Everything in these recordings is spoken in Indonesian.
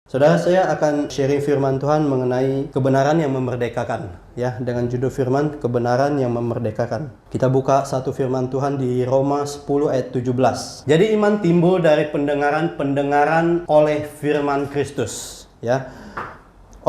Saudara, saya akan sharing firman Tuhan mengenai kebenaran yang memerdekakan, ya, dengan judul firman kebenaran yang memerdekakan. Kita buka satu firman Tuhan di Roma 10 ayat 17. Jadi iman timbul dari pendengaran oleh firman Kristus, ya.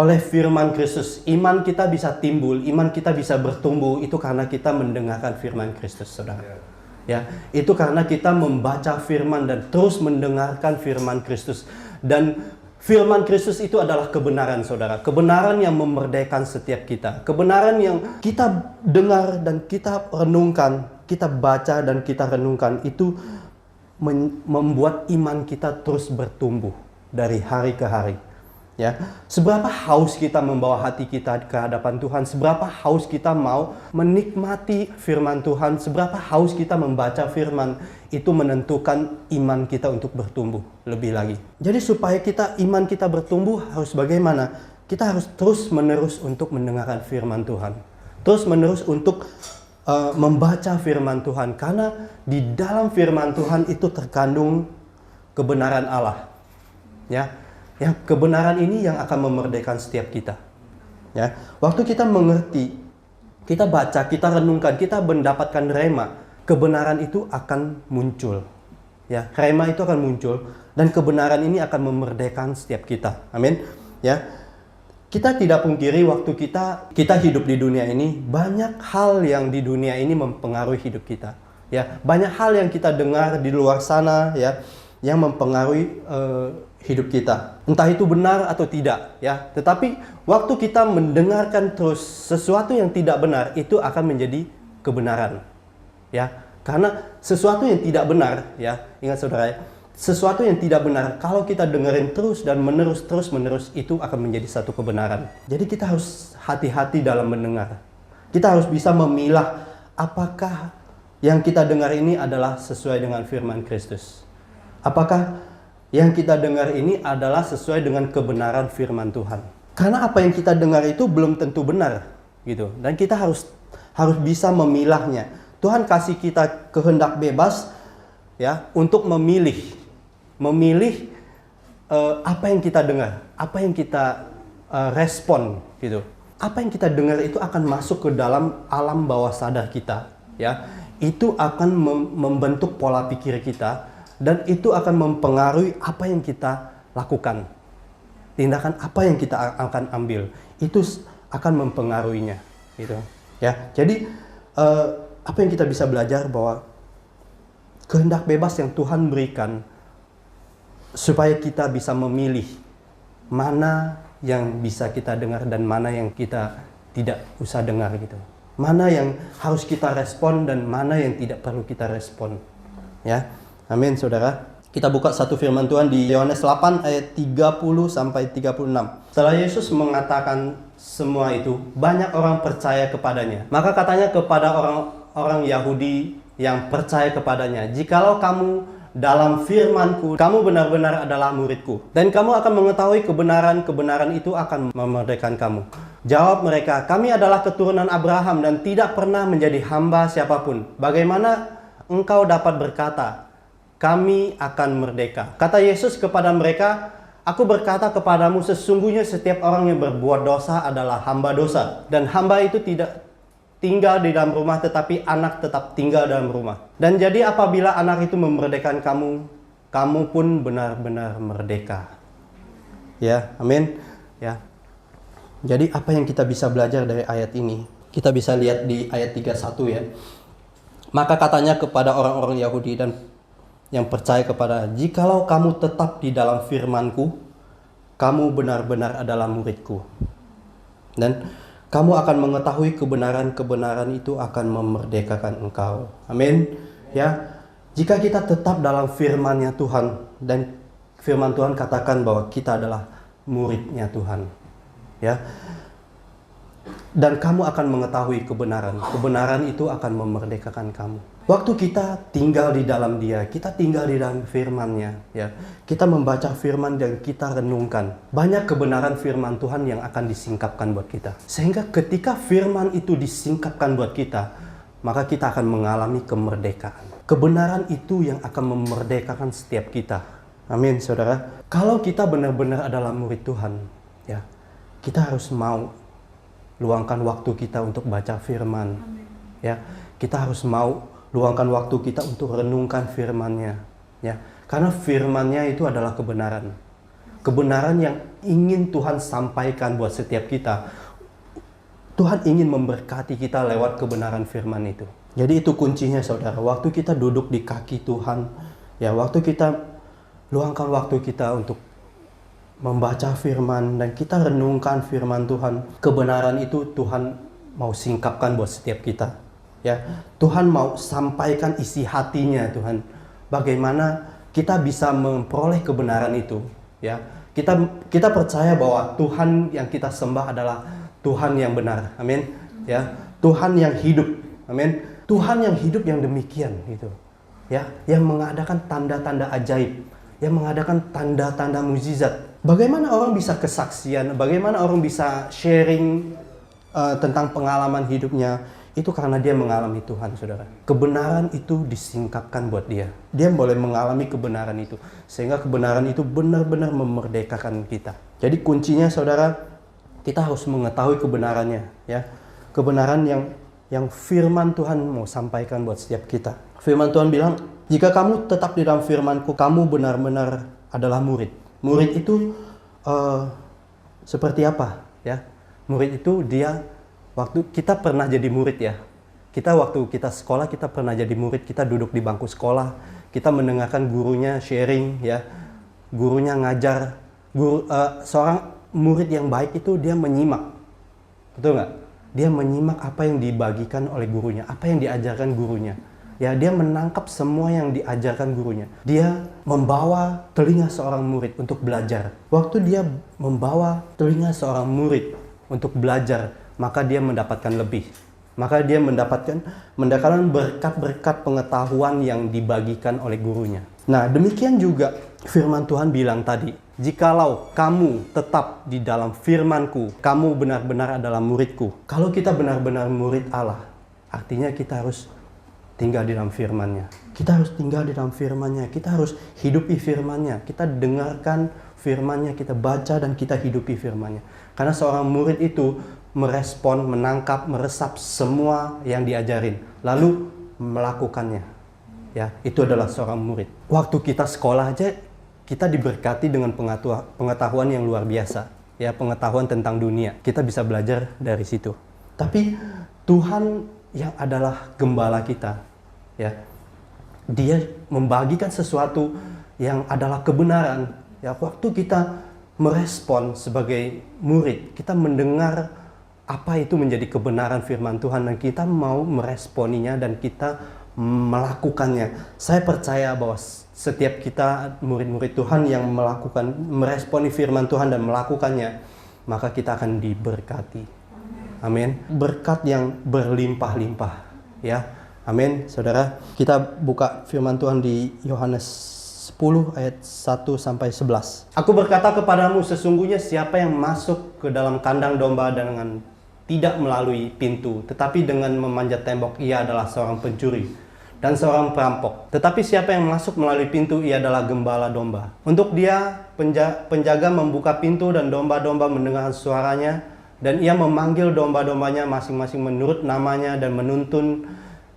Oleh firman Kristus, iman kita bisa timbul, iman kita bisa bertumbuh itu karena kita mendengarkan firman Kristus, Saudara. Ya, itu karena kita membaca firman dan terus mendengarkan firman Kristus. Dan firman Kristus itu adalah kebenaran, Saudara. Kebenaran yang memerdekakan setiap kita. Kebenaran yang kita dengar dan kita renungkan, kita baca dan kita renungkan itu membuat iman kita terus bertumbuh dari hari ke hari. Ya, seberapa haus kita membawa hati kita ke hadapan Tuhan, seberapa haus kita mau menikmati firman Tuhan, seberapa haus kita membaca firman, itu menentukan iman kita untuk bertumbuh lebih lagi. Jadi supaya iman kita bertumbuh harus bagaimana? Kita harus terus menerus untuk mendengarkan firman Tuhan. Terus menerus untuk membaca firman Tuhan. Karena di dalam firman Tuhan itu terkandung kebenaran Allah. Ya. Yang kebenaran ini yang akan memerdekakan setiap kita. Ya, waktu kita mengerti, kita baca, kita renungkan, kita mendapatkan rema, kebenaran itu akan muncul. Ya, rema itu akan muncul dan kebenaran ini akan memerdekakan setiap kita. Amin. Ya. Kita tidak pungkiri waktu kita hidup di dunia ini, banyak hal yang di dunia ini mempengaruhi hidup kita. Ya, banyak hal yang kita dengar di luar sana, ya, yang mempengaruhi hidup kita. Entah itu benar atau tidak, ya. Tetapi waktu kita mendengarkan terus sesuatu yang tidak benar, itu akan menjadi kebenaran. Ya. Karena sesuatu yang tidak benar, ya, ingat Saudara, sesuatu yang tidak benar kalau kita dengerin terus dan menerus itu akan menjadi satu kebenaran. Jadi kita harus hati-hati dalam mendengar. Kita harus bisa memilah apakah yang kita dengar ini adalah sesuai dengan firman Kristus. Apakah yang kita dengar ini adalah sesuai dengan kebenaran firman Tuhan. Karena apa yang kita dengar itu belum tentu benar, gitu. Dan kita harus bisa memilahnya. Tuhan kasih kita kehendak bebas, ya, untuk memilih apa yang kita dengar, apa yang kita respon, gitu. Apa yang kita dengar itu akan masuk ke dalam alam bawah sadar kita, ya. Itu akan membentuk pola pikir kita. Dan itu akan mempengaruhi apa yang kita lakukan. Tindakan apa yang kita akan ambil. Itu akan mempengaruhinya. Gitu. Ya, jadi apa yang kita bisa belajar bahwa kehendak bebas yang Tuhan berikan supaya kita bisa memilih mana yang bisa kita dengar dan mana yang kita tidak usah dengar gitu. Mana yang harus kita respon dan mana yang tidak perlu kita respon. Ya. Amin, Saudara. Kita buka satu firman Tuhan di Yohanes 8 ayat 30 sampai 36. Setelah Yesus mengatakan semua itu, banyak orang percaya kepadanya. Maka katanya kepada orang Yahudi yang percaya kepadanya, "Jikalau kamu dalam firman-Ku, kamu benar-benar adalah murid-Ku. Dan kamu akan mengetahui kebenaran itu akan memerdekakan kamu." Jawab mereka, "Kami adalah keturunan Abraham dan tidak pernah menjadi hamba siapapun. Bagaimana engkau dapat berkata, kami akan merdeka?" Kata Yesus kepada mereka, "Aku berkata kepadamu, sesungguhnya setiap orang yang berbuat dosa adalah hamba dosa. Dan hamba itu tidak tinggal di dalam rumah, tetapi anak tetap tinggal dalam rumah. Dan jadi apabila anak itu memerdekakan kamu, kamu pun benar-benar merdeka." Ya, amin. Ya. Jadi apa yang kita bisa belajar dari ayat ini? Kita bisa lihat di ayat 31 ya. Maka katanya kepada orang-orang Yahudi dan yang percaya kepada, "Jikalau kamu tetap di dalam firman-Ku, kamu benar-benar adalah murid-Ku. Dan kamu akan mengetahui kebenaran itu akan memerdekakan engkau." Amin. Ya. Jika kita tetap dalam firman-Nya Tuhan, dan firman Tuhan katakan bahwa kita adalah murid-Nya Tuhan. Ya. Dan kamu akan mengetahui kebenaran itu akan memerdekakan kamu. Waktu kita tinggal di dalam Dia, kita tinggal di dalam firman-Nya, ya. Kita membaca firman dan kita renungkan. Banyak kebenaran firman Tuhan yang akan disingkapkan buat kita. Sehingga ketika firman itu disingkapkan buat kita, maka kita akan mengalami kemerdekaan. Kebenaran itu yang akan memerdekakan setiap kita. Amin, saudara. Kalau kita benar-benar adalah murid Tuhan, ya, kita harus mau luangkan waktu kita untuk baca firman. Ya, kita harus mau luangkan waktu kita untuk renungkan firman-Nya, ya. Karena firman-Nya itu adalah kebenaran. Kebenaran yang ingin Tuhan sampaikan buat setiap kita. Tuhan ingin memberkati kita lewat kebenaran firman itu. Jadi itu kuncinya, saudara. Waktu kita duduk di kaki Tuhan, ya, waktu kita luangkan waktu kita untuk membaca firman dan kita renungkan firman Tuhan. Kebenaran itu Tuhan mau singkapkan buat setiap kita. Ya, Tuhan mau sampaikan isi hatinya, Tuhan. Bagaimana kita bisa memperoleh kebenaran itu, ya. Kita percaya bahwa Tuhan yang kita sembah adalah Tuhan yang benar. Amin. Ya, Tuhan yang hidup. Amin. Tuhan yang hidup yang demikian gitu. Ya, yang mengadakan tanda-tanda ajaib, yang mengadakan tanda-tanda mukjizat. Bagaimana orang bisa kesaksian, bagaimana orang bisa sharing tentang pengalaman hidupnya, itu karena dia mengalami Tuhan, saudara. Kebenaran itu disingkapkan buat dia. Dia boleh mengalami kebenaran itu, sehingga kebenaran itu benar-benar memerdekakan kita. Jadi kuncinya, saudara, kita harus mengetahui kebenarannya, ya. Kebenaran yang firman Tuhan mau sampaikan buat setiap kita. Firman Tuhan bilang, jika kamu tetap di dalam firman-Ku, kamu benar-benar adalah murid. Murid itu seperti apa, ya? Murid itu dia, waktu kita pernah jadi murid, ya. Waktu kita sekolah, kita pernah jadi murid. Kita duduk di bangku sekolah, kita mendengarkan gurunya sharing, ya. Gurunya ngajar. Seorang murid yang baik itu dia menyimak. Betul nggak? Dia menyimak apa yang dibagikan oleh gurunya, apa yang diajarkan gurunya. Ya, dia menangkap semua yang diajarkan gurunya. Dia membawa telinga seorang murid untuk belajar. Waktu dia membawa telinga seorang murid untuk belajar, maka dia mendapatkan lebih. Maka dia mendapatkan berkat-berkat pengetahuan yang dibagikan oleh gurunya. Nah, demikian juga firman Tuhan bilang tadi, jikalau kamu tetap di dalam firman-Ku, kamu benar-benar adalah murid-Ku. Kalau kita benar-benar murid Allah, artinya kita harus tinggal di dalam firman-Nya. Kita harus tinggal di dalam firman-Nya. Kita harus hidupi firman-Nya. Kita dengarkan firman-Nya, kita baca dan kita hidupi firman-Nya. Karena seorang murid itu merespon, menangkap, meresap semua yang diajarin, lalu melakukannya. Ya, itu adalah seorang murid. Waktu kita sekolah aja, kita diberkati dengan pengetahuan yang luar biasa. Ya, pengetahuan tentang dunia. Kita bisa belajar dari situ. Tapi Tuhan yang adalah gembala kita, ya, Dia membagikan sesuatu yang adalah kebenaran. Ya, waktu kita merespon sebagai murid, kita mendengar apa itu menjadi kebenaran firman Tuhan dan kita mau meresponinya dan kita melakukannya. Saya percaya bahwa setiap kita murid-murid Tuhan yang meresponi firman Tuhan dan melakukannya, maka kita akan diberkati. Amin. Berkat yang berlimpah-limpah, ya. Amin, saudara. Kita buka firman Tuhan di Yohanes 10 ayat 1 sampai 11. Aku berkata kepadamu, sesungguhnya siapa yang masuk ke dalam kandang domba dengan tidak melalui pintu, tetapi dengan memanjat tembok, ia adalah seorang pencuri dan seorang perampok. Tetapi siapa yang masuk melalui pintu, ia adalah gembala domba. Untuk dia, penjaga membuka pintu dan domba-domba mendengar suaranya, dan ia memanggil domba-dombanya masing-masing menurut namanya dan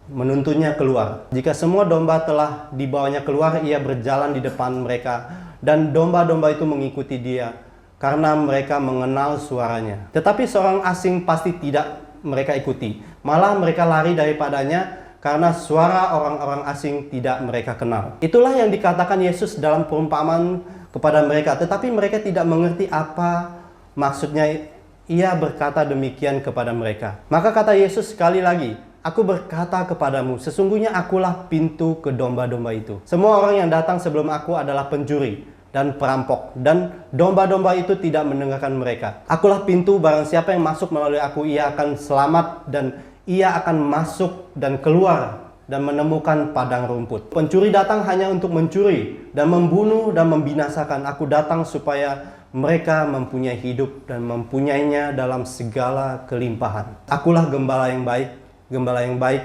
menuntunnya keluar. Jika semua domba telah dibawanya keluar, ia berjalan di depan mereka, dan domba-domba itu mengikuti dia, karena mereka mengenal suaranya. Tetapi seorang asing pasti tidak mereka ikuti. Malah mereka lari daripadanya karena suara orang-orang asing tidak mereka kenal. Itulah yang dikatakan Yesus dalam perumpamaan kepada mereka. Tetapi mereka tidak mengerti apa maksudnya ia berkata demikian kepada mereka. Maka kata Yesus sekali lagi, aku berkata kepadamu, sesungguhnya akulah pintu ke domba-domba itu. Semua orang yang datang sebelum aku adalah pencuri dan perampok, dan domba-domba itu tidak mendengarkan mereka. Akulah pintu, barang siapa yang masuk melalui aku, ia akan selamat dan ia akan masuk dan keluar dan menemukan padang rumput. Pencuri datang hanya untuk mencuri dan membunuh dan membinasakan. Aku datang supaya mereka mempunyai hidup dan mempunyainya dalam segala kelimpahan. Akulah gembala yang baik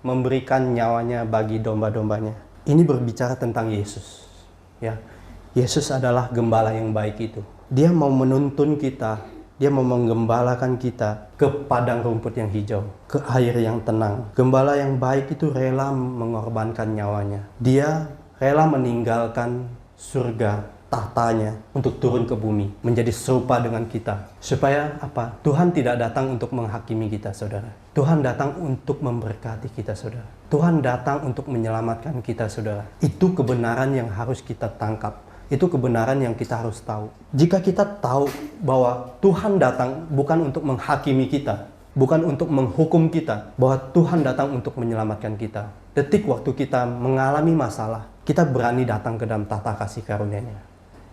memberikan nyawanya bagi domba-dombanya. Ini berbicara tentang Yesus, ya. Yesus adalah gembala yang baik itu. Dia mau menuntun kita, dia mau menggembalakan kita ke padang rumput yang hijau, ke air yang tenang. Gembala yang baik itu rela mengorbankan nyawanya. Dia rela meninggalkan surga, tahtanya, untuk turun ke bumi, menjadi serupa dengan kita. Supaya apa? Tuhan tidak datang untuk menghakimi kita, saudara. Tuhan datang untuk memberkati kita, saudara. Tuhan datang untuk menyelamatkan kita, saudara. Itu kebenaran yang harus kita tangkap. Itu kebenaran yang kita harus tahu. Jika kita tahu bahwa Tuhan datang bukan untuk menghakimi kita, bukan untuk menghukum kita, bahwa Tuhan datang untuk menyelamatkan kita. Detik waktu kita mengalami masalah, kita berani datang ke dalam tahta kasih karunia-Nya.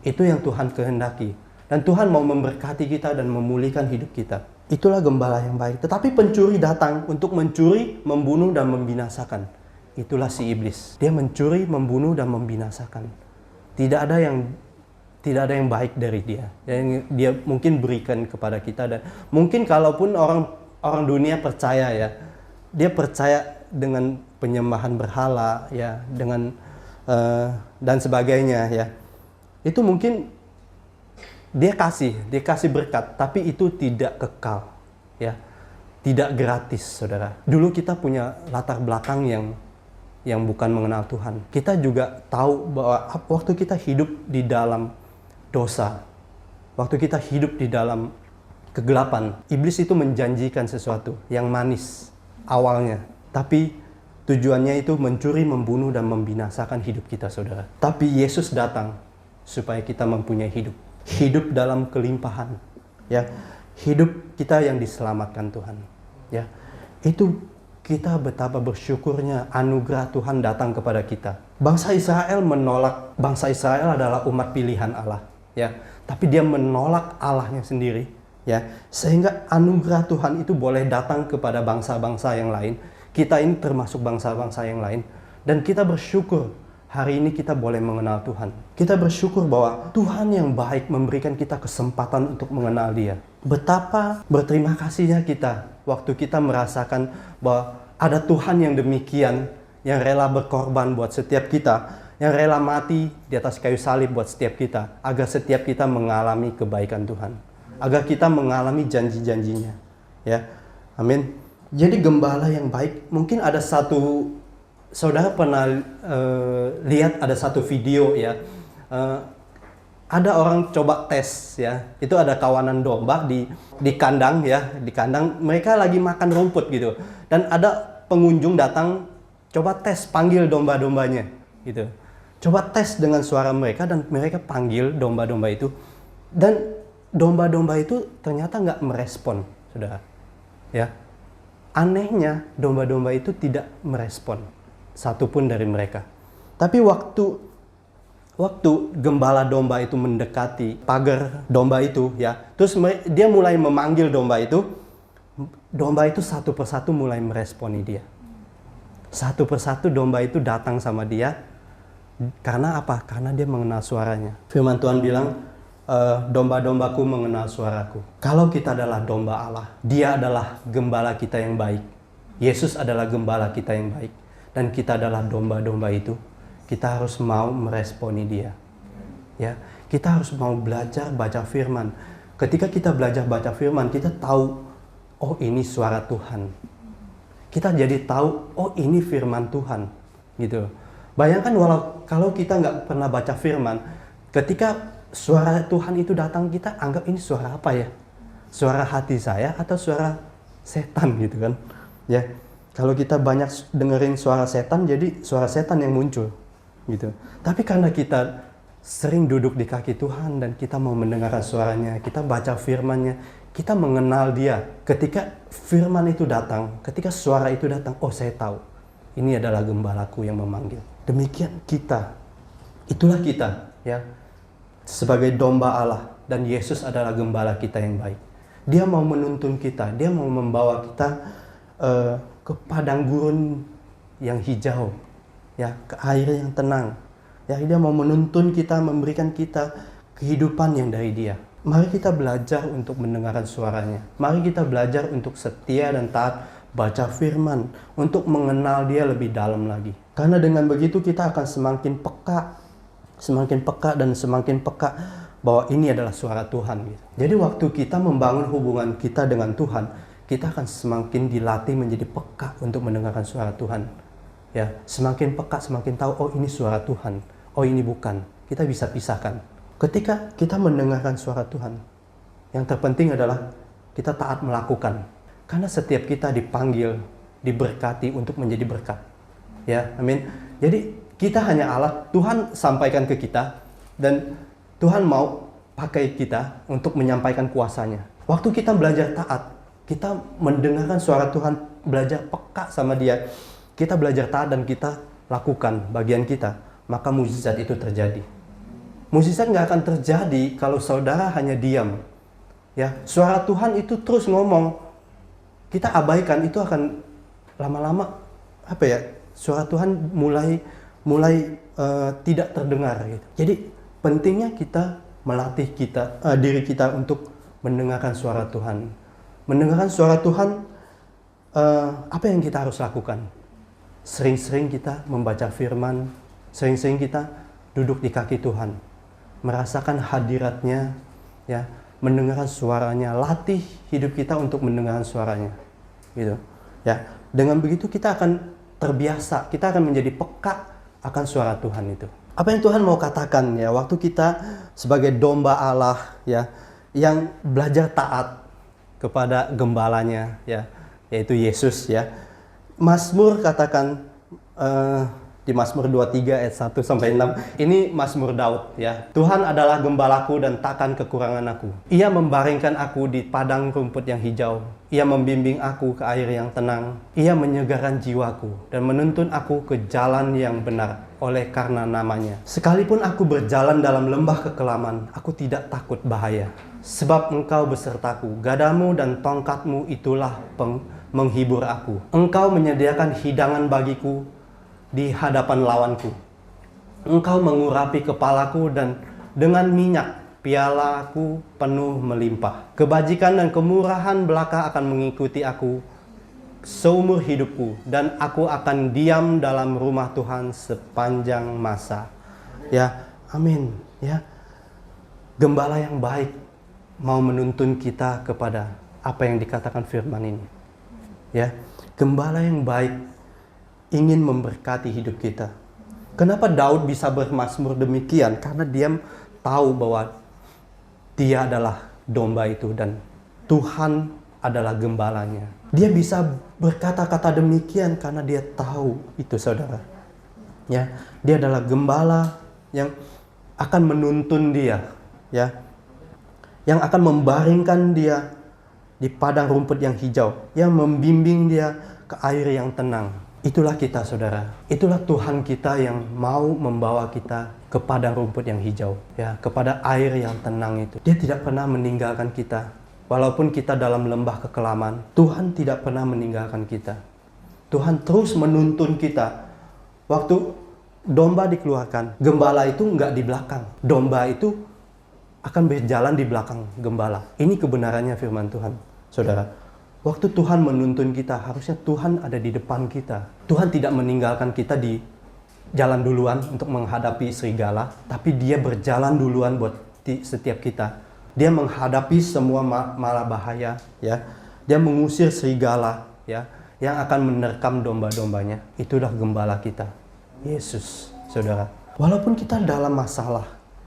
Itu yang Tuhan kehendaki. Dan Tuhan mau memberkati kita dan memulihkan hidup kita. Itulah gembala yang baik. Tetapi pencuri datang untuk mencuri, membunuh, dan membinasakan. Itulah si iblis. Dia mencuri, membunuh, dan membinasakan. Tidak ada yang baik dari dia. Yang dia mungkin berikan kepada kita. Dan mungkin kalaupun orang dunia percaya ya, dia percaya dengan penyembahan berhala ya, dengan dan sebagainya ya. Itu mungkin dia kasih berkat, tapi itu tidak kekal ya. Tidak gratis, saudara. Dulu kita punya latar belakang yang bukan mengenal Tuhan. Kita juga tahu bahwa waktu kita hidup di dalam dosa, waktu kita hidup di dalam kegelapan, iblis itu menjanjikan sesuatu yang manis awalnya, tapi tujuannya itu mencuri, membunuh, dan membinasakan hidup kita, saudara. Tapi Yesus datang supaya kita mempunyai hidup dalam kelimpahan, ya, hidup kita yang diselamatkan Tuhan, ya. Itu kita betapa bersyukurnya anugerah Tuhan datang kepada kita. Bangsa Israel menolak, bangsa Israel adalah umat pilihan Allah, ya. Tapi dia menolak Allahnya sendiri, ya. Sehingga anugerah Tuhan itu boleh datang kepada bangsa-bangsa yang lain. Kita ini termasuk bangsa-bangsa yang lain. Dan kita bersyukur hari ini kita boleh mengenal Tuhan. Kita bersyukur bahwa Tuhan yang baik memberikan kita kesempatan untuk mengenal Dia. Betapa berterima kasihnya kita waktu kita merasakan bahwa ada Tuhan yang demikian, yang rela berkorban buat setiap kita, yang rela mati di atas kayu salib buat setiap kita, agar setiap kita mengalami kebaikan Tuhan, agar kita mengalami janji-janjinya, ya, amin. Jadi gembala yang baik, mungkin ada satu, saudara pernah lihat ada satu video ya, ada orang coba tes ya, itu ada kawanan domba di kandang ya, di kandang mereka lagi makan rumput gitu, dan ada pengunjung datang coba tes panggil domba-dombanya gitu, coba tes dengan suara mereka dan mereka panggil domba-domba itu, dan domba-domba itu ternyata nggak merespon, saudara, ya. Anehnya domba-domba itu tidak merespon satupun dari mereka. Tapi waktu gembala domba itu mendekati pagar domba itu ya, terus dia mulai memanggil domba itu satu persatu mulai meresponi dia. Satu persatu domba itu datang sama dia. Karena apa? Karena dia mengenal suaranya. Firman Tuhan bilang, domba-dombaku mengenal suaraku. Kalau kita adalah domba Allah, Dia adalah gembala kita yang baik. Yesus adalah gembala kita yang baik. Dan kita adalah domba-domba itu. Kita harus mau meresponi Dia. Ya, kita harus mau belajar baca firman. Ketika kita belajar baca firman, kita tahu, oh ini suara Tuhan. Kita jadi tahu, oh ini firman Tuhan. Gitu. Bayangkan kalau kita nggak pernah baca firman, ketika suara Tuhan itu datang, kita anggap ini suara apa ya? Suara hati saya atau suara setan gitu kan? Ya, kalau kita banyak dengerin suara setan, jadi suara setan yang muncul gitu. Tapi karena kita sering duduk di kaki Tuhan dan kita mau mendengarkan suaranya, kita baca firman-Nya, kita mengenal Dia. Ketika firman itu datang, ketika suara itu datang, oh saya tahu, ini adalah gembalaku yang memanggil. Demikian kita, itulah kita ya, sebagai domba Allah, dan Yesus adalah gembala kita yang baik. Dia mau menuntun kita, Dia mau membawa kita ke padang gurun yang hijau, ya, ke air yang tenang. Ya, Dia mau menuntun kita, memberikan kita kehidupan yang dari Dia. Mari kita belajar untuk mendengarkan suaranya. Mari kita belajar untuk setia dan taat baca firman, untuk mengenal Dia lebih dalam lagi. Karena dengan begitu kita akan semakin peka semakin peka dan semakin peka bahwa ini adalah suara Tuhan. Gitu. Jadi waktu kita membangun hubungan kita dengan Tuhan, kita akan semakin dilatih menjadi peka untuk mendengarkan suara Tuhan. Ya, semakin peka, semakin tahu, oh ini suara Tuhan, oh ini bukan. Kita bisa pisahkan. Ketika kita mendengarkan suara Tuhan, yang terpenting adalah kita taat melakukan. Karena setiap kita dipanggil, diberkati untuk menjadi berkat. Ya, amin. Jadi kita hanya alat, Tuhan sampaikan ke kita, dan Tuhan mau pakai kita untuk menyampaikan kuasanya. Waktu kita belajar taat, kita mendengarkan suara Tuhan, belajar peka sama Dia, kita belajar taat dan kita lakukan bagian kita, maka mukjizat itu terjadi. Mukjizat nggak akan terjadi kalau saudara hanya diam. Ya, suara Tuhan itu terus ngomong, kita abaikan, itu akan lama-lama suara Tuhan mulai tidak terdengar gitu. Jadi pentingnya kita melatih diri kita untuk mendengarkan suara Tuhan. Mendengarkan suara Tuhan, apa yang kita harus lakukan? Sering-sering kita membaca firman, sering-sering kita duduk di kaki Tuhan, merasakan hadiratnya, ya, mendengarkan suaranya, latih hidup kita untuk mendengarkan suaranya, gitu. Ya, dengan begitu kita akan terbiasa, kita akan menjadi peka akan suara Tuhan itu. Apa yang Tuhan mau katakan ya, waktu kita sebagai domba Allah ya, yang belajar taat kepada gembalanya ya, yaitu Yesus ya. Mazmur katakan di Mazmur 23 ayat 1 sampai 6. Ini Mazmur Daud ya. Tuhan adalah gembalaku dan takkan kekurangan aku. Ia membaringkan aku di padang rumput yang hijau. Ia membimbing aku ke air yang tenang. Ia menyegarkan jiwaku dan menuntun aku ke jalan yang benar oleh karena namanya. Sekalipun aku berjalan dalam lembah kekelaman, aku tidak takut bahaya. Sebab Engkau besertaku, gadamu dan tongkatmu itulah menghibur aku. Engkau menyediakan hidangan bagiku di hadapan lawanku. Engkau mengurapi kepalaku dan dengan minyak pialaku penuh melimpah. Kebajikan dan kemurahan belaka akan mengikuti aku seumur hidupku, dan aku akan diam dalam rumah Tuhan sepanjang masa. Ya, amin. Ya, gembala yang baik mau menuntun kita kepada apa yang dikatakan firman ini. Ya, gembala yang baik ingin memberkati hidup kita. Kenapa Daud bisa bermazmur demikian? Karena dia tahu bahwa dia adalah domba itu dan Tuhan adalah gembalanya. Dia bisa berkata-kata demikian karena dia tahu itu, saudara. Ya, dia adalah gembala yang akan menuntun dia, ya, yang akan membaringkan dia di padang rumput yang hijau, yang membimbing dia ke air yang tenang. Itulah kita, saudara. Itulah Tuhan kita yang mau membawa kita ke padang rumput yang hijau, ya, kepada air yang tenang itu. Dia tidak pernah meninggalkan kita. Walaupun kita dalam lembah kekelaman, Tuhan tidak pernah meninggalkan kita. Tuhan terus menuntun kita. Waktu domba dikeluarkan, gembala itu nggak di belakang. Domba itu akan berjalan di belakang gembala. Ini kebenarannya firman Tuhan, saudara. Waktu Tuhan menuntun kita, harusnya Tuhan ada di depan kita. Tuhan tidak meninggalkan kita di jalan duluan untuk menghadapi serigala, tapi Dia berjalan duluan buat setiap kita. Dia menghadapi semua mala bahaya, ya. Dia mengusir serigala, ya, yang akan menerkam domba-dombanya. Itulah gembala kita, Yesus, saudara. Walaupun kita dalam masalah,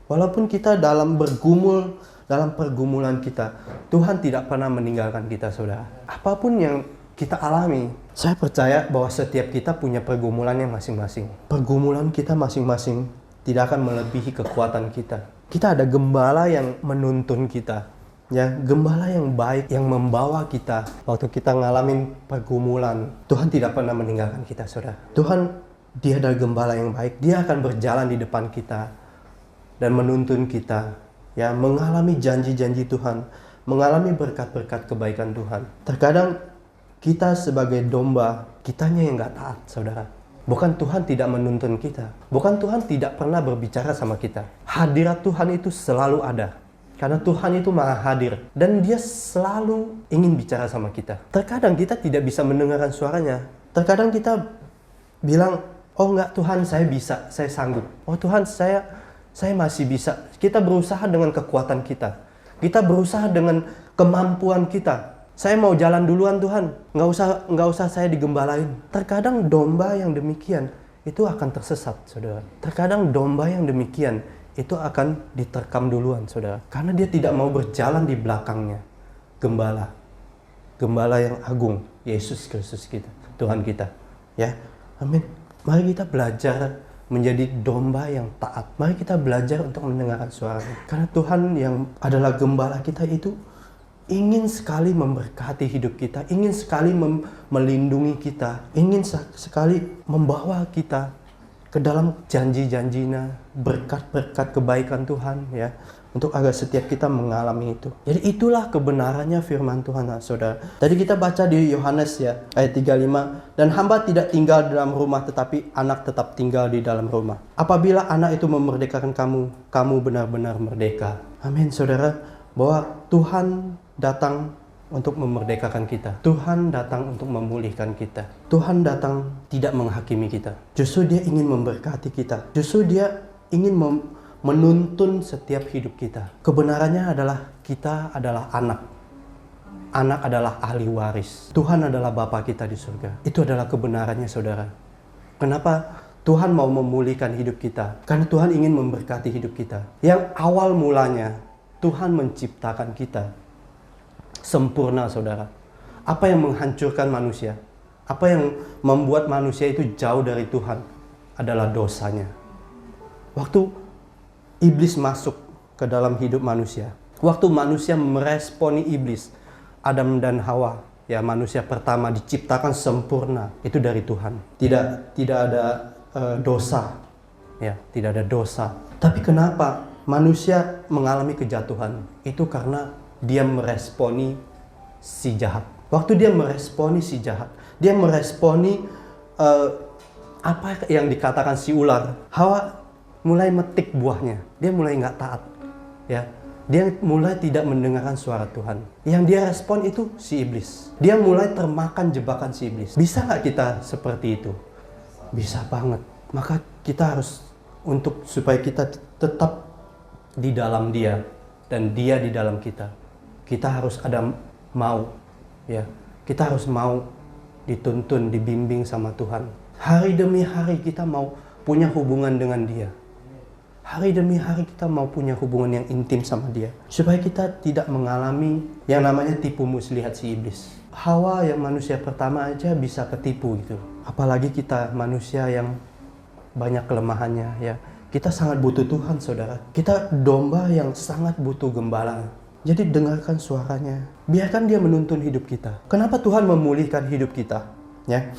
walaupun kita dalam bergumul, dalam pergumulan kita, Tuhan tidak pernah meninggalkan kita, saudara. Apapun yang kita alami, saya percaya bahwa setiap kita punya pergumulannya masing-masing. Pergumulan kita masing-masing tidak akan melebihi kekuatan kita. Kita ada gembala yang menuntun kita, ya, gembala yang baik yang membawa kita waktu kita ngalamin pergumulan. Tuhan tidak pernah meninggalkan kita, saudara. Tuhan, Dia adalah gembala yang baik. Dia akan berjalan di depan kita dan menuntun kita, ya, mengalami janji-janji Tuhan, mengalami berkat-berkat kebaikan Tuhan. Terkadang kita sebagai domba, kitanya yang nggak taat, saudara. Bukan Tuhan tidak menuntun kita. Bukan Tuhan tidak pernah berbicara sama kita. Hadirat Tuhan itu selalu ada. Karena Tuhan itu maha hadir. Dan Dia selalu ingin bicara sama kita. Terkadang kita tidak bisa mendengarkan suaranya. Terkadang kita bilang, oh enggak Tuhan, saya bisa, saya sanggup. Oh Tuhan, saya Saya masih bisa. Kita berusaha dengan kekuatan kita. Kita berusaha dengan kemampuan kita. Saya mau jalan duluan Tuhan. Nggak usah saya digembalain. Terkadang domba yang demikian itu akan tersesat, saudara. Terkadang domba yang demikian itu akan diterkam duluan, saudara. Karena dia tidak mau berjalan di belakangnya. Gembala. Gembala yang agung, Yesus Kristus kita, Tuhan kita. Ya, amin. Mari kita belajar menjadi domba yang taat. Mari kita belajar untuk mendengarkan suaranya. Karena Tuhan yang adalah gembala kita itu ingin sekali memberkati hidup kita, ingin sekali melindungi kita, ingin sekali membawa kita ke dalam janji-janjinya, berkat-berkat kebaikan Tuhan, ya, untuk agar setiap kita mengalami itu. Jadi itulah kebenarannya firman Tuhan, saudara. Tadi kita baca di Yohanes ya, ayat 35, dan hamba tidak tinggal di dalam rumah, tetapi anak tetap tinggal di dalam rumah. Apabila anak itu memerdekakan kamu, kamu benar-benar merdeka. Amin, saudara. Bahwa Tuhan datang untuk memerdekakan kita. Tuhan datang untuk memulihkan kita. Tuhan datang tidak menghakimi kita. Justru dia ingin memberkati kita. Justru dia ingin menuntun setiap hidup kita. Kebenarannya adalah kita adalah anak. Anak adalah ahli waris. Tuhan adalah Bapa kita di surga. Itu adalah kebenarannya, saudara. Kenapa Tuhan mau memulihkan hidup kita? Karena Tuhan ingin memberkati hidup kita. Yang awal mulanya Tuhan menciptakan kita sempurna, saudara. Apa yang menghancurkan manusia? Apa yang membuat manusia itu jauh dari Tuhan? Adalah dosanya. Waktu iblis masuk ke dalam hidup manusia, waktu manusia meresponi iblis, Adam dan Hawa, ya, manusia pertama diciptakan sempurna, itu dari Tuhan. Tidak ada dosa, ya, tidak ada dosa. Tapi kenapa manusia mengalami kejatuhan? Itu karena dia meresponi si jahat. Waktu dia meresponi si jahat, dia meresponi apa yang dikatakan si ular. Hawa mulai metik buahnya, dia mulai nggak taat, ya. Dia mulai tidak mendengarkan suara Tuhan. Yang dia respon itu si iblis. Dia mulai termakan jebakan si iblis. Bisa nggak kita seperti itu? Bisa banget. Maka kita harus, supaya kita tetap di dalam Dia dan Dia di dalam kita, kita harus ada mau, ya. Kita harus mau dituntun, dibimbing sama Tuhan. Hari demi hari kita mau punya hubungan dengan Dia. Hari demi hari kita mau punya hubungan yang intim sama Dia, supaya kita tidak mengalami yang namanya tipu muslihat si iblis. Hawa yang manusia pertama aja bisa ketipu gitu. Apalagi kita manusia yang banyak kelemahannya, ya. Kita sangat butuh Tuhan, saudara. Kita domba yang sangat butuh gembala. Jadi dengarkan suaranya. Biarkan Dia menuntun hidup kita. Kenapa Tuhan memulihkan hidup kita? Ya,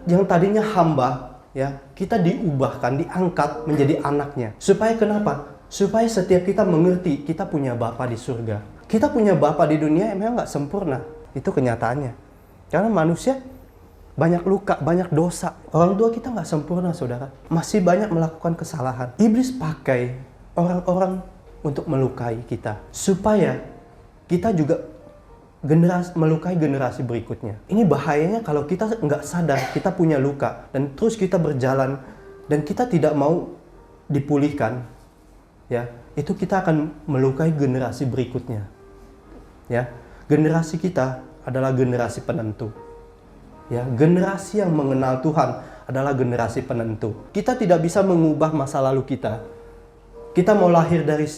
yang tadinya hamba, ya, kita diubahkan, diangkat menjadi anaknya. Supaya kenapa? Supaya setiap kita mengerti kita punya Bapa di surga. Kita punya Bapa di dunia yang memang nggak sempurna. Itu kenyataannya. Karena manusia banyak luka, banyak dosa. Orang tua kita nggak sempurna, saudara. Masih banyak melakukan kesalahan. Iblis pakai orang-orang untuk melukai kita, supaya kita juga melukai generasi berikutnya. Ini bahayanya kalau kita nggak sadar kita punya luka dan terus kita berjalan dan kita tidak mau dipulihkan, ya, itu kita akan melukai generasi berikutnya. Ya, generasi kita adalah generasi penentu. Ya, generasi yang mengenal Tuhan adalah generasi penentu. Kita tidak bisa mengubah masa lalu kita. Kita mau lahir dari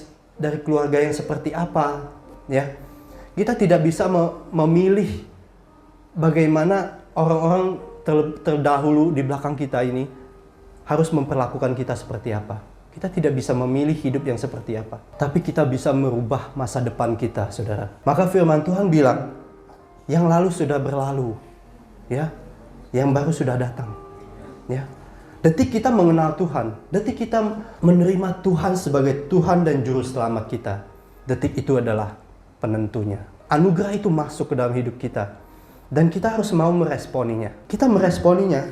keluarga yang seperti apa, ya. Kita tidak bisa memilih bagaimana orang-orang terdahulu di belakang kita ini harus memperlakukan kita seperti apa. Kita tidak bisa memilih hidup yang seperti apa. Tapi kita bisa merubah masa depan kita, saudara. Maka firman Tuhan bilang, yang lalu sudah berlalu, ya, yang baru sudah datang, ya. Detik kita mengenal Tuhan, detik kita menerima Tuhan sebagai Tuhan dan Juru Selamat kita, detik itu adalah penentunya. Anugerah itu masuk ke dalam hidup kita, dan kita harus mau meresponinya. Kita meresponinya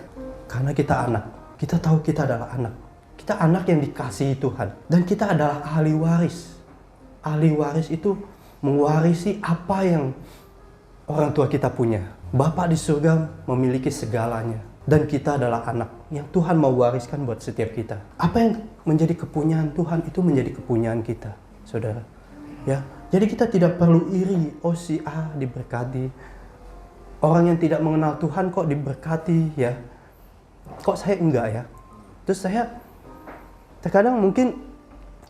karena kita anak. Kita tahu kita adalah anak. Kita anak yang dikasihi Tuhan, dan kita adalah ahli waris. Ahli waris itu mewarisi apa yang orang tua kita punya. Bapa di surga memiliki segalanya. Dan kita adalah anak yang Tuhan mau wariskan buat setiap kita. Apa yang menjadi kepunyaan Tuhan itu menjadi kepunyaan kita, saudara. Ya, jadi kita tidak perlu iri. Oh, si A diberkati. Orang yang tidak mengenal Tuhan kok diberkati, ya. Kok saya enggak, ya? Terus saya terkadang mungkin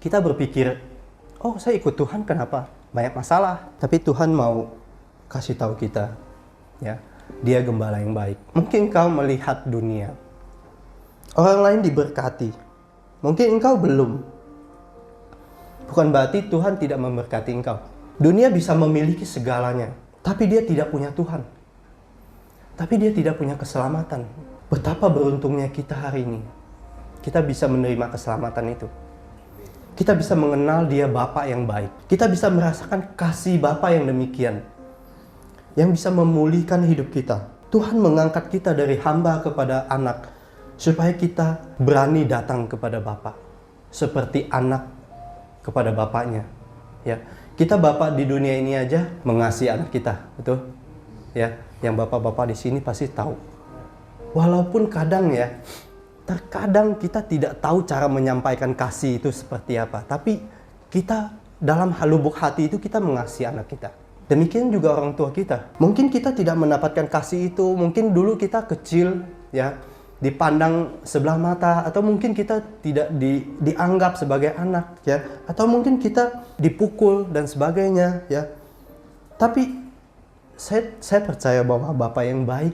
kita berpikir, oh, saya ikut Tuhan kenapa? Banyak masalah. Tapi Tuhan mau kasih tahu kita, ya. Dia gembala yang baik. Mungkin kau melihat dunia, orang lain diberkati, mungkin engkau belum. Bukan berarti Tuhan tidak memberkati engkau. Dunia bisa memiliki segalanya, tapi dia tidak punya Tuhan. Tapi dia tidak punya keselamatan. Betapa beruntungnya kita hari ini. Kita bisa menerima keselamatan itu. Kita bisa mengenal Dia Bapa yang baik. Kita bisa merasakan kasih Bapa yang demikian, yang bisa memulihkan hidup kita. Tuhan mengangkat kita dari hamba kepada anak, supaya kita berani datang kepada Bapa, seperti anak kepada bapaknya. Ya, kita bapak di dunia ini aja mengasihi anak kita, betul? Ya, yang bapak-bapak di sini pasti tahu. Walaupun kadang ya, terkadang kita tidak tahu cara menyampaikan kasih itu seperti apa, tapi kita dalam lubuk hati itu kita mengasihi anak kita. Demikian juga orang tua kita. Mungkin kita tidak mendapatkan kasih itu, mungkin dulu kita kecil, ya, dipandang sebelah mata, atau mungkin kita tidak dianggap sebagai anak, ya, atau mungkin kita dipukul dan sebagainya, ya. Tapi saya percaya bahwa Bapa yang baik,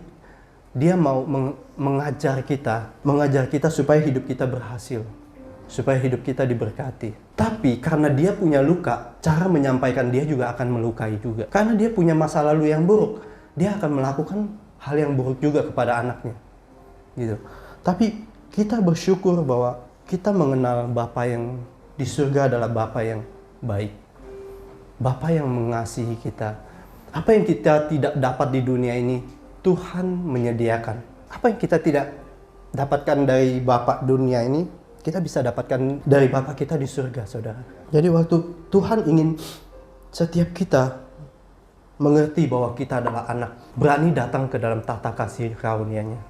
Dia mau mengajar kita supaya hidup kita berhasil, supaya hidup kita diberkati. Tapi karena dia punya luka, cara menyampaikan dia juga akan melukai juga. Karena dia punya masa lalu yang buruk, dia akan melakukan hal yang buruk juga kepada anaknya. Gitu. Tapi kita bersyukur bahwa kita mengenal Bapa yang di surga adalah Bapa yang baik. Bapa yang mengasihi kita. Apa yang kita tidak dapat di dunia ini, Tuhan menyediakan. Apa yang kita tidak dapatkan dari Bapa dunia ini, kita bisa dapatkan dari Bapa kita di surga, saudara. Jadi waktu Tuhan ingin setiap kita mengerti bahwa kita adalah anak, berani datang ke dalam tahta kasih karunia-Nya.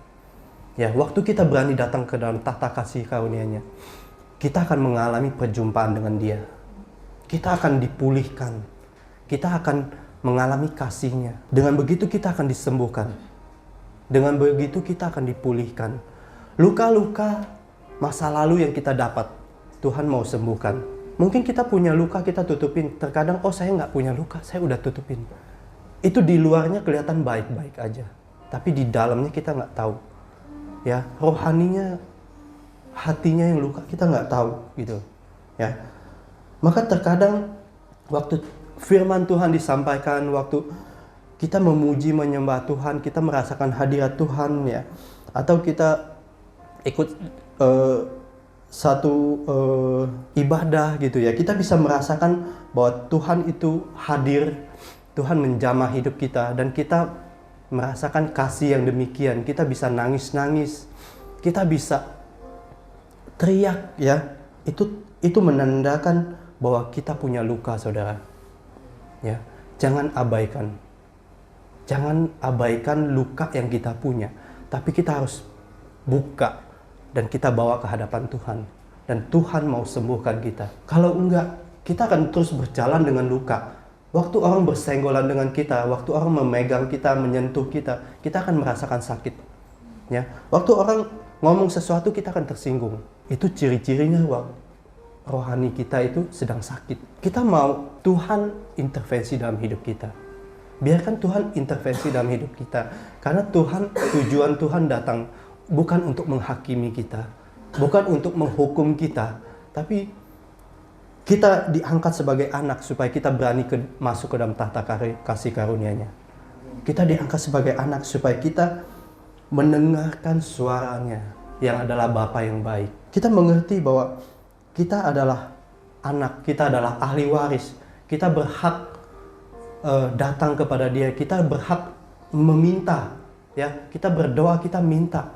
Ya, waktu kita berani datang ke dalam tahta kasih karunia-Nya, kita akan mengalami perjumpaan dengan Dia. Kita akan dipulihkan. Kita akan mengalami kasih-Nya. Dengan begitu kita akan disembuhkan. Dengan begitu kita akan dipulihkan. Luka-luka masa lalu yang kita dapat, Tuhan mau sembuhkan. Mungkin kita punya luka, kita tutupin. Terkadang, oh saya nggak punya luka, saya udah tutupin. Itu di luarnya kelihatan baik-baik aja. Tapi di dalamnya kita nggak tahu. Ya, rohaninya, hatinya yang luka, kita nggak tahu gitu. Ya, maka terkadang waktu firman Tuhan disampaikan, waktu kita memuji menyembah Tuhan, kita merasakan hadirat Tuhan, ya, atau kita ikut satu ibadah gitu ya, kita bisa merasakan bahwa Tuhan itu hadir, Tuhan menjamah hidup kita, dan kita merasakan kasih yang demikian. Kita bisa nangis-nangis, kita bisa teriak, ya. Itu menandakan bahwa kita punya luka, saudara. Ya, jangan abaikan luka yang kita punya, tapi kita harus buka dan kita bawa ke hadapan Tuhan, dan Tuhan mau sembuhkan kita. Kalau enggak, kita akan terus berjalan dengan luka. Waktu orang bersenggolan dengan kita, waktu orang memegang kita, menyentuh kita, kita akan merasakan sakit. Ya, waktu orang ngomong sesuatu, kita akan tersinggung. Itu ciri-cirinya rohani kita itu sedang sakit. Kita mau Tuhan intervensi dalam hidup kita. Biarkan Tuhan intervensi dalam hidup kita. Karena tujuan Tuhan datang bukan untuk menghakimi kita, bukan untuk menghukum kita, tapi kita diangkat sebagai anak supaya kita berani masuk ke dalam tahta kasih karunia-Nya. Kita diangkat sebagai anak supaya kita mendengarkan suaranya yang adalah Bapa yang baik. Kita mengerti bahwa kita adalah anak, kita adalah ahli waris, kita berhak datang kepada Dia, kita berhak meminta, ya, kita berdoa, kita minta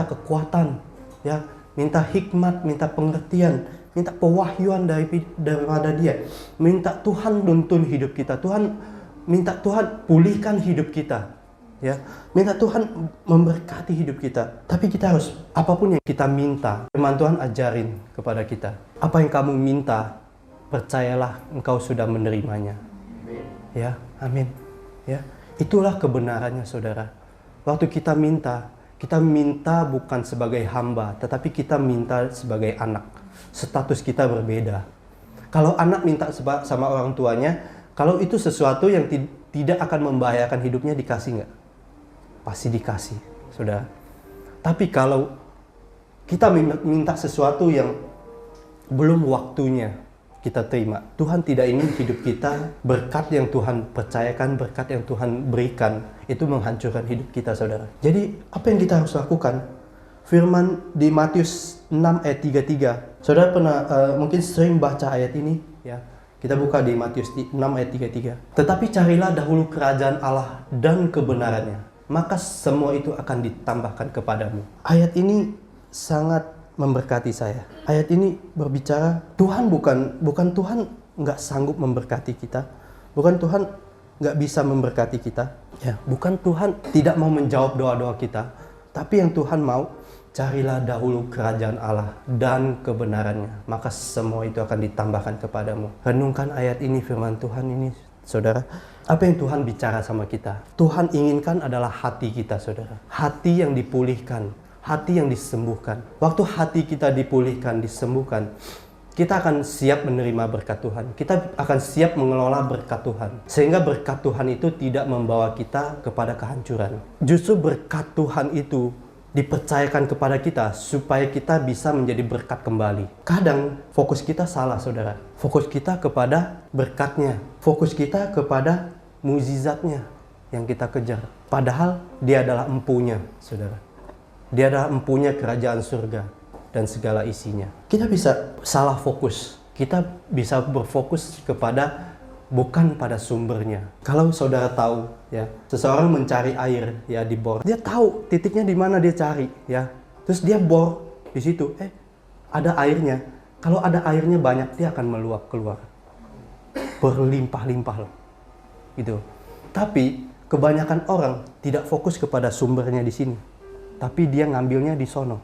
kekuatan, ya, minta hikmat, minta pengertian, minta pewahyuan daripada Dia, minta Tuhan nuntun hidup kita, minta Tuhan pulihkan hidup kita, Ya, minta Tuhan memberkati hidup kita. Tapi kita harus, apapun yang kita minta, firman Tuhan ajarin kepada kita. Apa yang kamu minta, percayalah engkau sudah menerimanya. Ya, amin. Ya, itulah kebenarannya, saudara. Waktu kita minta bukan sebagai hamba, tetapi kita minta sebagai anak. Status kita berbeda. Kalau anak minta sama orang tuanya, kalau itu sesuatu yang tidak akan membahayakan hidupnya, dikasih nggak? Pasti dikasih, saudara. Tapi kalau kita minta sesuatu yang belum waktunya kita terima, Tuhan tidak ingin hidup kita, berkat yang Tuhan percayakan, berkat yang Tuhan berikan, itu menghancurkan hidup kita, saudara. Jadi apa yang kita harus lakukan? Firman di Matius 6 ayat 33. Saudara pernah mungkin sering baca ayat ini, ya. Kita buka di Matius 6 ayat 33. Tetapi carilah dahulu kerajaan Allah dan kebenarannya, maka semua itu akan ditambahkan kepadamu. Ayat ini sangat memberkati saya. Ayat ini berbicara Tuhan bukan Tuhan nggak sanggup memberkati kita, bukan Tuhan nggak bisa memberkati kita, ya, bukan Tuhan tidak mau menjawab doa-doa kita, tapi yang Tuhan mau, carilah dahulu kerajaan Allah dan kebenarannya, maka semua itu akan ditambahkan kepadamu. Renungkan ayat ini, firman Tuhan ini, saudara. Apa yang Tuhan bicara sama kita? Tuhan inginkan adalah hati kita, saudara. Hati yang dipulihkan, hati yang disembuhkan. Waktu hati kita dipulihkan, disembuhkan, kita akan siap menerima berkat Tuhan. Kita akan siap mengelola berkat Tuhan. Sehingga berkat Tuhan itu tidak membawa kita kepada kehancuran. Justru berkat Tuhan itu dipercayakan kepada kita supaya kita bisa menjadi berkat kembali. Kadang fokus kita salah, saudara. Fokus kita kepada berkatnya. Fokus kita kepada mukjizatnya yang kita kejar. Padahal dia adalah empunya, saudara. Dia adalah empunya kerajaan surga dan segala isinya. Kita bisa salah fokus. Kita bisa berfokus kepada bukan pada sumbernya. Kalau saudara tahu, ya, seseorang mencari air, ya, di bor. Dia tahu titiknya di mana dia cari, ya. Terus dia bor di situ, ada airnya. Kalau ada airnya banyak, dia akan meluap keluar. Berlimpah-limpah loh. Gitu. Tapi kebanyakan orang tidak fokus kepada sumbernya di sini, tapi dia ngambilnya di sono.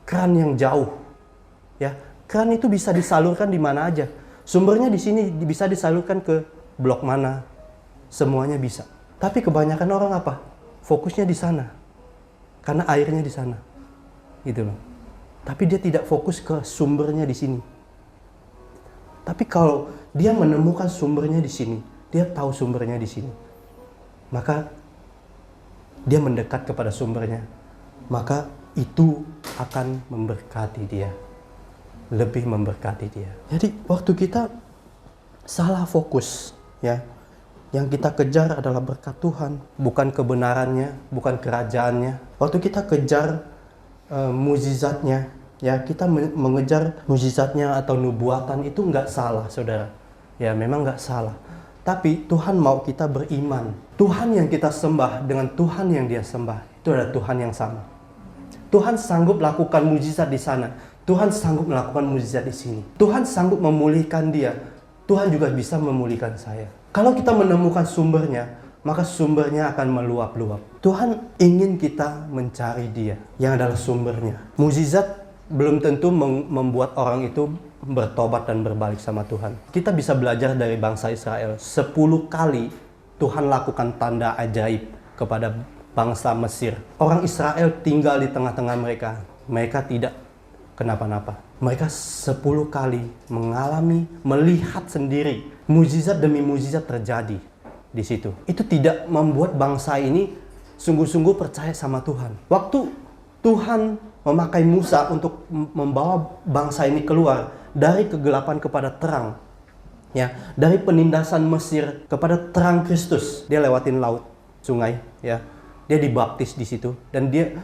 Keran yang jauh, ya, keran itu bisa disalurkan di mana aja. Sumbernya di sini bisa disalurkan ke blok mana, semuanya bisa. Tapi kebanyakan orang apa? Fokusnya di sana, karena airnya di sana, gitu loh. Tapi dia tidak fokus ke sumbernya di sini. Tapi kalau dia menemukan sumbernya di sini, dia tahu sumbernya di sini, maka dia mendekat kepada sumbernya, maka itu akan memberkati dia, lebih memberkati dia. Jadi waktu kita salah fokus, ya, yang kita kejar adalah berkat Tuhan, bukan kebenarannya, bukan kerajaannya. Waktu kita kejar mukjizatnya, ya, kita mengejar mukjizatnya atau nubuatan, itu nggak salah, saudara. Ya, memang nggak salah. Tapi Tuhan mau kita beriman. Tuhan yang kita sembah dengan Tuhan yang dia sembah, itu adalah Tuhan yang sama. Tuhan sanggup lakukan mukjizat di sana. Tuhan sanggup melakukan mukjizat di sini. Tuhan sanggup memulihkan dia. Tuhan juga bisa memulihkan saya. Kalau kita menemukan sumbernya, maka sumbernya akan meluap-luap. Tuhan ingin kita mencari dia, yang adalah sumbernya. Mukjizat belum tentu membuat orang itu bertobat dan berbalik sama Tuhan. Kita bisa belajar dari bangsa Israel. 10 kali Tuhan lakukan tanda ajaib kepada bangsa Mesir. Orang Israel tinggal di tengah-tengah mereka. Mereka tidak kenapa-napa. Mereka 10 kali melihat sendiri mukjizat demi mukjizat terjadi di situ. Itu tidak membuat bangsa ini sungguh-sungguh percaya sama Tuhan. Waktu Tuhan memakai Musa untuk membawa bangsa ini keluar dari kegelapan kepada terang, ya, dari penindasan Mesir kepada terang Kristus. Dia lewatin laut, sungai, ya, dia dibaptis di situ dan dia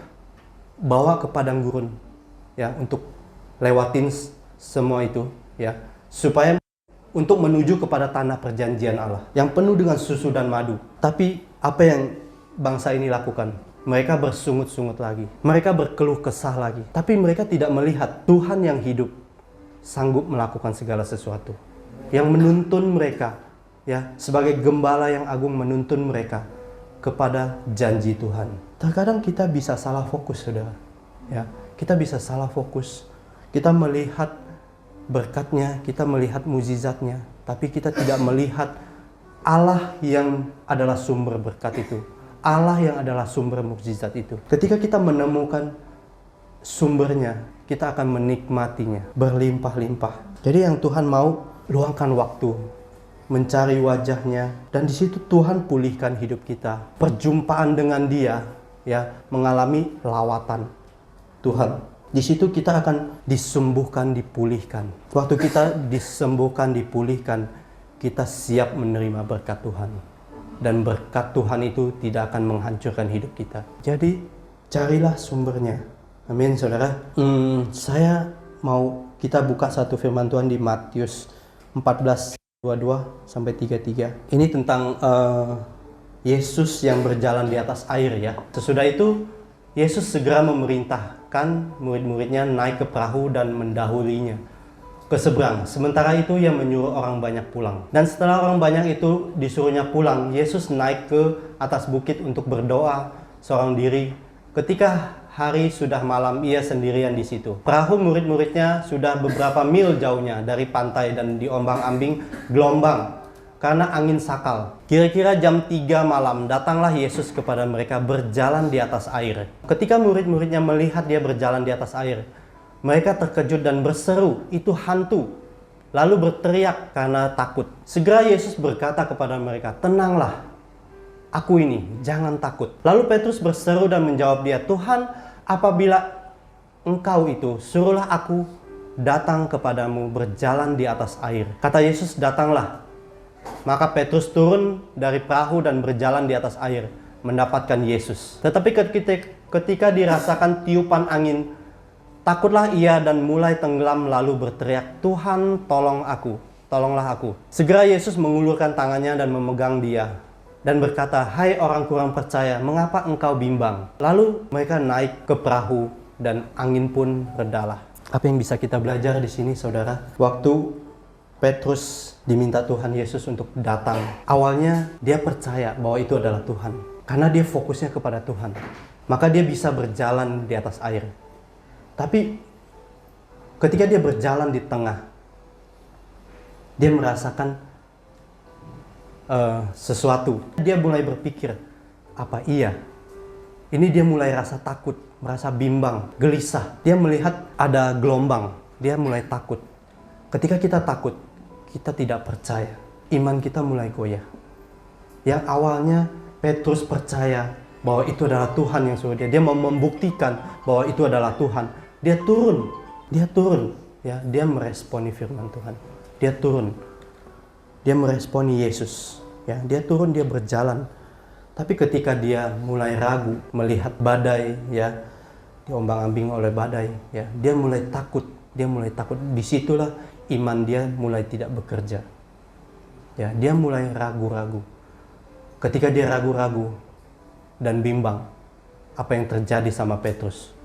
bawa ke padang gurun, ya, untuk lewatin semua itu, ya, supaya untuk menuju kepada tanah perjanjian Allah yang penuh dengan susu dan madu. Tapi apa yang bangsa ini lakukan? Mereka bersungut-sungut lagi, mereka berkeluh kesah lagi, tapi mereka tidak melihat Tuhan yang hidup sanggup melakukan segala sesuatu, yang menuntun mereka, ya, sebagai gembala yang agung menuntun mereka kepada janji Tuhan. Terkadang kita bisa salah fokus, saudara. Ya, kita bisa salah fokus. Kita melihat berkatnya, kita melihat mukjizatnya, tapi kita tidak melihat Allah yang adalah sumber berkat itu. Allah yang adalah sumber mukjizat itu. Ketika kita menemukan sumbernya, kita akan menikmatinya berlimpah-limpah. Jadi yang Tuhan mau, luangkan waktu mencari wajahnya, dan di situ Tuhan pulihkan hidup kita. Perjumpaan dengan Dia, ya, mengalami lawatan Tuhan. Di situ kita akan disembuhkan, dipulihkan. Waktu kita disembuhkan, dipulihkan, kita siap menerima berkat Tuhan. Dan berkat Tuhan itu tidak akan menghancurkan hidup kita. Jadi carilah sumbernya. Amin, saudara. Saya mau kita buka satu firman Tuhan di Matius 14:22-33. Ini tentang Yesus yang berjalan di atas air, ya. Sesudah itu Yesus segera memerintahkan murid-muridnya naik ke perahu dan mendahulinya ke seberang. Sementara itu ia menyuruh orang banyak pulang. Dan setelah orang banyak itu disuruhnya pulang, Yesus naik ke atas bukit untuk berdoa seorang diri. Ketika hari sudah malam, ia sendirian di situ. Perahu murid-muridnya sudah beberapa mil jauhnya dari pantai dan diombang-ambing gelombang karena angin sakal. Kira-kira jam 3 malam datanglah Yesus kepada mereka berjalan di atas air. Ketika murid-muridnya melihat dia berjalan di atas air, mereka terkejut dan berseru, "Itu hantu!" Lalu berteriak karena takut. Segera Yesus berkata kepada mereka, "Tenanglah, aku ini, jangan takut." Lalu Petrus berseru dan menjawab dia, "Tuhan, apabila Engkau itu, suruhlah aku datang kepadamu berjalan di atas air." Kata Yesus, "Datanglah." Maka Petrus turun dari perahu dan berjalan di atas air, mendapatkan Yesus. Tetapi ketika dirasakan tiupan angin, takutlah ia dan mulai tenggelam lalu berteriak, "Tuhan, tolonglah aku." Segera Yesus mengulurkan tangannya dan memegang dia dan berkata, "Hai orang kurang percaya, mengapa engkau bimbang?" Lalu mereka naik ke perahu dan angin pun redalah. Apa yang bisa kita belajar di sini, saudara? Waktu Petrus diminta Tuhan Yesus untuk datang, awalnya dia percaya bahwa itu adalah Tuhan. Karena dia fokusnya kepada Tuhan, maka dia bisa berjalan di atas air. Tapi ketika dia berjalan di tengah, dia merasakan sesuatu. Dia mulai berpikir, apa iya? Ini dia mulai rasa takut, merasa bimbang, gelisah. Dia melihat ada gelombang, dia mulai takut. Ketika kita takut, kita tidak percaya. Iman kita mulai goyah. Yang awalnya Petrus percaya bahwa itu adalah Tuhan yang suruh dia. Dia mau membuktikan bahwa itu adalah Tuhan. Dia turun, ya, dia meresponi firman Tuhan. Dia turun, dia meresponi Yesus, ya, dia turun, dia berjalan. Tapi ketika dia mulai ragu melihat badai, ya, diombang-ambing oleh badai, ya, dia mulai takut. Disitulah iman dia mulai tidak bekerja. Ya, dia mulai ragu-ragu. Ketika dia ragu-ragu dan bimbang, apa yang terjadi sama Petrus?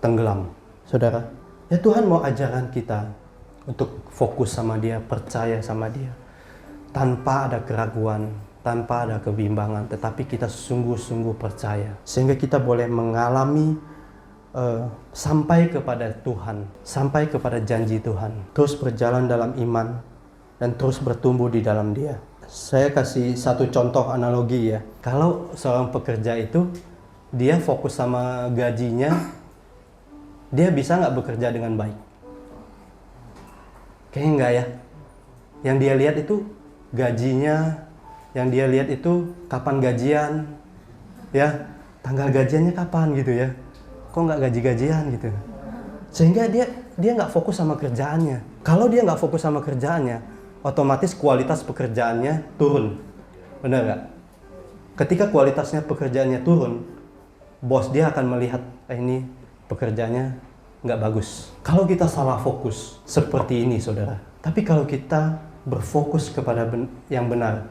Tenggelam, saudara. Ya, Tuhan mau ajarkan kita untuk fokus sama Dia, percaya sama Dia, tanpa ada keraguan, tanpa ada kebimbangan, tetapi kita sungguh-sungguh percaya, sehingga kita boleh mengalami sampai kepada Tuhan, sampai kepada janji Tuhan, terus berjalan dalam iman dan terus bertumbuh di dalam Dia. Saya kasih satu contoh analogi, ya. Kalau seorang pekerja itu dia fokus sama gajinya, dia bisa nggak bekerja dengan baik? Kayaknya enggak, ya. Yang dia lihat itu gajinya, yang dia lihat itu kapan gajian, ya, tanggal gajiannya kapan gitu, ya. Kok nggak gaji-gajian gitu. Sehingga dia nggak fokus sama kerjaannya. Kalau dia nggak fokus sama kerjaannya, otomatis kualitas pekerjaannya turun. Benar nggak? Ketika kualitasnya pekerjaannya turun, bos dia akan melihat, ini pekerjaannya nggak bagus. Kalau kita salah fokus seperti ini, saudara. Tapi kalau kita berfokus kepada yang benar,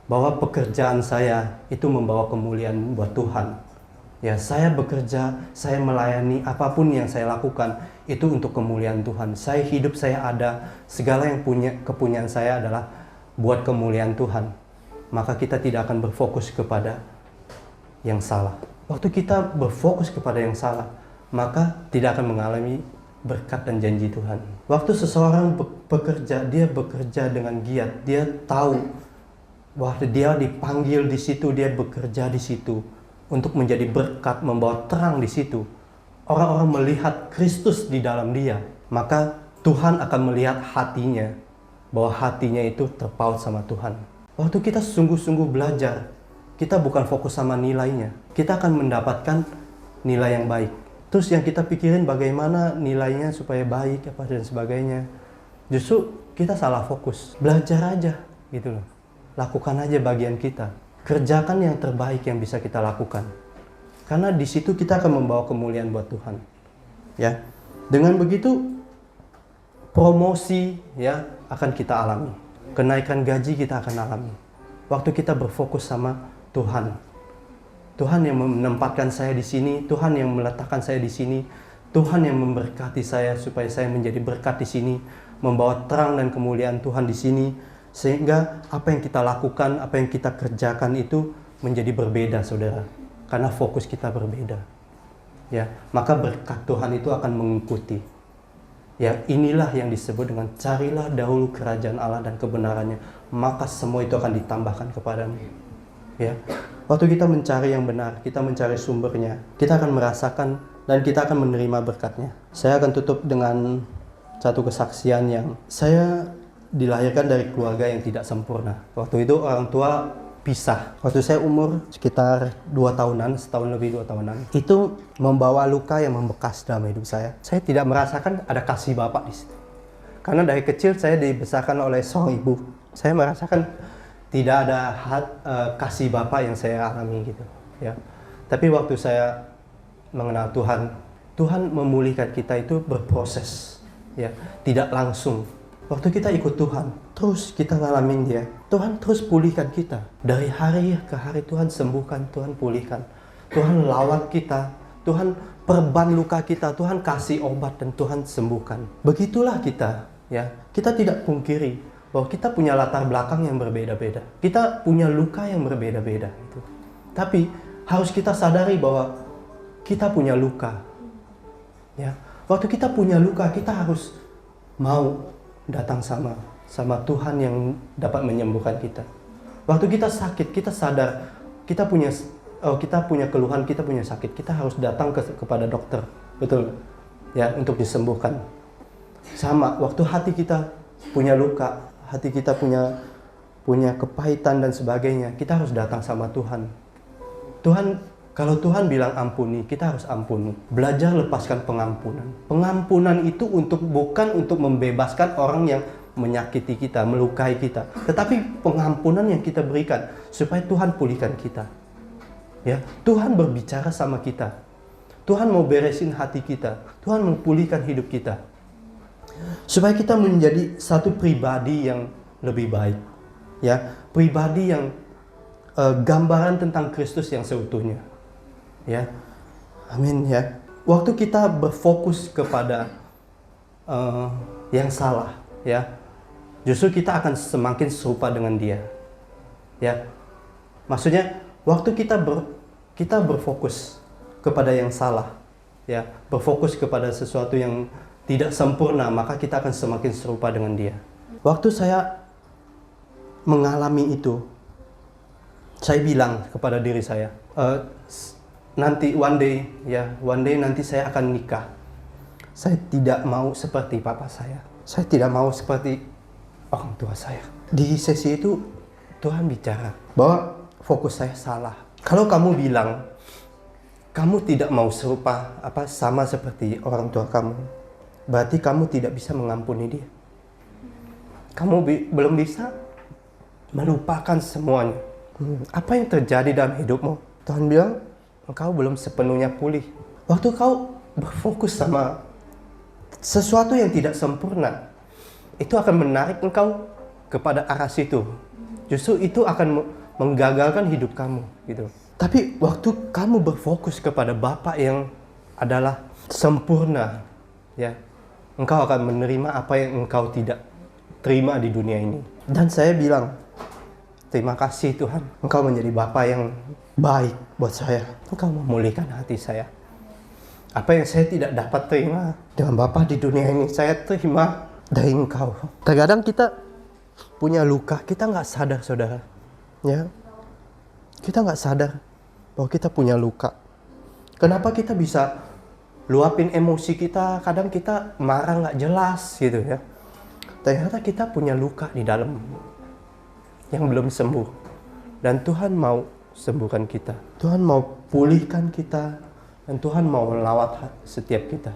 bahwa pekerjaan saya itu membawa kemuliaan buat Tuhan. Ya, saya bekerja, saya melayani, apapun yang saya lakukan itu untuk kemuliaan Tuhan. Saya hidup, saya ada, segala yang kepunyaan saya adalah buat kemuliaan Tuhan. maka kita tidak akan berfokus kepada yang salah. Waktu kita berfokus kepada yang salah, maka tidak akan mengalami berkat dan janji Tuhan. Waktu seseorang bekerja, dia bekerja dengan giat, dia tahu bahwa dia dipanggil di situ, dia bekerja di situ untuk menjadi berkat, membawa terang di situ. Orang-orang melihat Kristus di dalam dia, maka Tuhan akan melihat hatinya, bahwa hatinya itu terpaut sama Tuhan. Waktu kita sungguh-sungguh belajar, kita bukan fokus sama nilainya, kita akan mendapatkan nilai yang baik. Terus yang kita pikirin bagaimana nilainya supaya baik apa dan sebagainya. Justru kita salah fokus. Belajar aja gitu loh. Lakukan aja bagian kita. Kerjakan yang terbaik yang bisa kita lakukan. Karena di situ kita akan membawa kemuliaan buat Tuhan. Ya. Dengan begitu promosi ya akan kita alami. Kenaikan gaji kita akan alami. Waktu kita berfokus sama Tuhan. Tuhan yang menempatkan saya di sini, Tuhan yang meletakkan saya di sini, Tuhan yang memberkati saya supaya saya menjadi berkat di sini, membawa terang dan kemuliaan Tuhan di sini, sehingga apa yang kita lakukan, apa yang kita kerjakan itu menjadi berbeda, saudara, karena fokus kita berbeda. Ya, maka berkat Tuhan itu akan mengikuti. Ya, inilah yang disebut dengan carilah dahulu kerajaan Allah dan kebenarannya, maka semua itu akan ditambahkan kepadamu. Ya. Waktu kita mencari yang benar, kita mencari sumbernya, kita akan merasakan dan kita akan menerima berkatnya. Saya akan tutup dengan satu kesaksian yang saya dilahirkan dari keluarga yang tidak sempurna. Waktu itu orang tua pisah. Waktu saya umur sekitar 2 tahunan, setahun lebih 2 tahunan, itu membawa luka yang membekas dalam hidup saya. Saya tidak merasakan ada kasih Bapak di situ. Karena dari kecil saya dibesarkan oleh seorang ibu. Saya merasakan tidak ada kasih Bapa yang saya alami gitu, ya. Tapi waktu saya mengenal Tuhan, Tuhan memulihkan kita itu berproses, ya, tidak langsung. Waktu kita ikut Tuhan, terus kita ngalamin Dia, Tuhan terus pulihkan kita. Dari hari ke hari Tuhan sembuhkan, Tuhan pulihkan, Tuhan lawat kita, Tuhan perban luka kita, Tuhan kasih obat dan Tuhan sembuhkan. Begitulah kita, ya. Kita tidak pungkiri bahwa kita punya latar belakang yang berbeda-beda. Kita punya luka yang berbeda-beda. Gitu. Tapi harus kita sadari bahwa kita punya luka. Ya. Waktu kita punya luka, kita harus mau datang sama Tuhan yang dapat menyembuhkan kita. Waktu kita sakit, kita sadar kita punya keluhan, kita punya sakit. Kita harus datang kepada dokter. Betul? Ya, untuk disembuhkan. Sama, waktu hati kita punya luka, hati kita punya kepahitan dan sebagainya, kita harus datang sama Tuhan. Kalau Tuhan bilang ampuni, kita harus ampuni. Belajar lepaskan pengampunan. Pengampunan itu bukan untuk membebaskan orang yang menyakiti kita, melukai kita, tetapi pengampunan yang kita berikan supaya Tuhan pulihkan kita. Ya, Tuhan berbicara sama kita. Tuhan mau beresin hati kita. Tuhan mau pulihkan hidup kita. Supaya kita menjadi satu pribadi yang lebih baik, ya, pribadi yang gambaran tentang Kristus yang seutuhnya, ya, amin ya. Waktu kita berfokus kepada yang salah, ya, justru kita akan semakin serupa dengan Dia, ya. Maksudnya waktu kita berfokus kepada yang salah, ya, berfokus kepada sesuatu yang tidak sempurna, maka kita akan semakin serupa dengan Dia. Waktu saya mengalami itu, saya bilang kepada diri saya, nanti one day nanti saya akan nikah. Saya tidak mau seperti papa saya. Saya tidak mau seperti orang tua saya. Di sesi itu Tuhan bicara bahwa fokus saya salah. Kalau kamu bilang kamu tidak mau sama seperti orang tua kamu, berarti kamu tidak bisa mengampuni dia. Kamu belum bisa melupakan semuanya. Apa yang terjadi dalam hidupmu? Tuhan bilang, engkau belum sepenuhnya pulih. Waktu kau berfokus sama sesuatu yang tidak sempurna, itu akan menarik engkau kepada arah situ. Justru itu akan menggagalkan hidup kamu, gitu. Tapi waktu kamu berfokus kepada Bapa yang adalah sempurna, ya, engkau akan menerima apa yang engkau tidak terima di dunia ini. Dan saya bilang, Terima kasih Tuhan, Engkau menjadi Bapa yang baik buat saya. Engkau memulihkan hati saya. Apa yang saya tidak dapat terima dengan Bapa di dunia ini, saya terima dari Engkau. Terkadang kita punya luka, kita nggak sadar, saudara. Ya, kita nggak sadar bahwa kita punya luka. Kenapa kita bisa luapin emosi kita? Kadang kita marah nggak jelas gitu ya. Ternyata kita punya luka di dalam yang belum sembuh. Dan Tuhan mau sembuhkan kita. Tuhan mau pulihkan kita. Dan Tuhan mau melawat setiap kita.